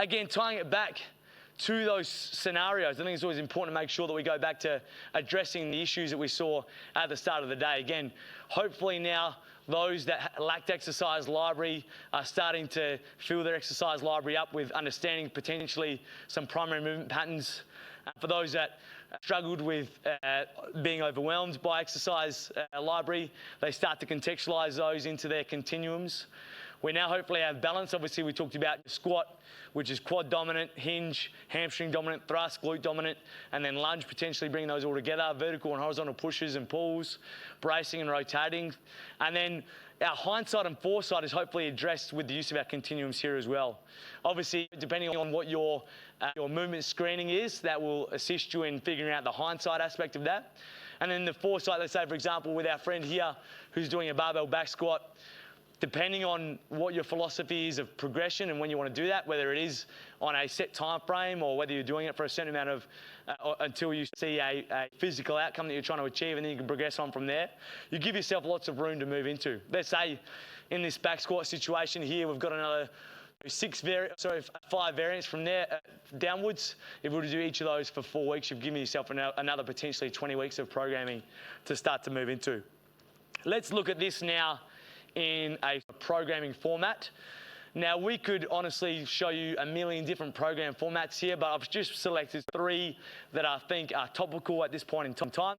again, tying it back to those scenarios, I think it's always important to make sure that we go back to addressing the issues that we saw at the start of the day. Again, hopefully now those that lacked exercise library are starting to fill their exercise library up with understanding potentially some primary movement patterns. For those that struggled with being overwhelmed by exercise library, they start to contextualize those into their continuums. We now hopefully have balance. Obviously, we talked about squat, which is quad dominant, hinge, hamstring dominant, thrust, glute dominant, and then lunge, potentially bringing those all together, vertical and horizontal pushes and pulls, bracing and rotating. And then our hindsight and foresight is hopefully addressed with the use of our continuums here as well. Obviously, depending on what your movement screening is, that will assist you in figuring out the hindsight aspect of that. And then the foresight, let's say, for example, with our friend here who's doing a barbell back squat, depending on what your philosophy is of progression and when you want to do that, whether it is on a set time frame or whether you're doing it for a certain amount of, until you see a physical outcome that you're trying to achieve, and then you can progress on from there, you give yourself lots of room to move into. Let's say in this back squat situation here, we've got another 5 variants from there downwards. If we were to do each of those for 4 weeks, you've given yourself another potentially 20 weeks of programming to start to move into. Let's look at this now in a programming format. Now, we could honestly show you a million different program formats here, but I've just selected 3 that I think are topical at this point in time.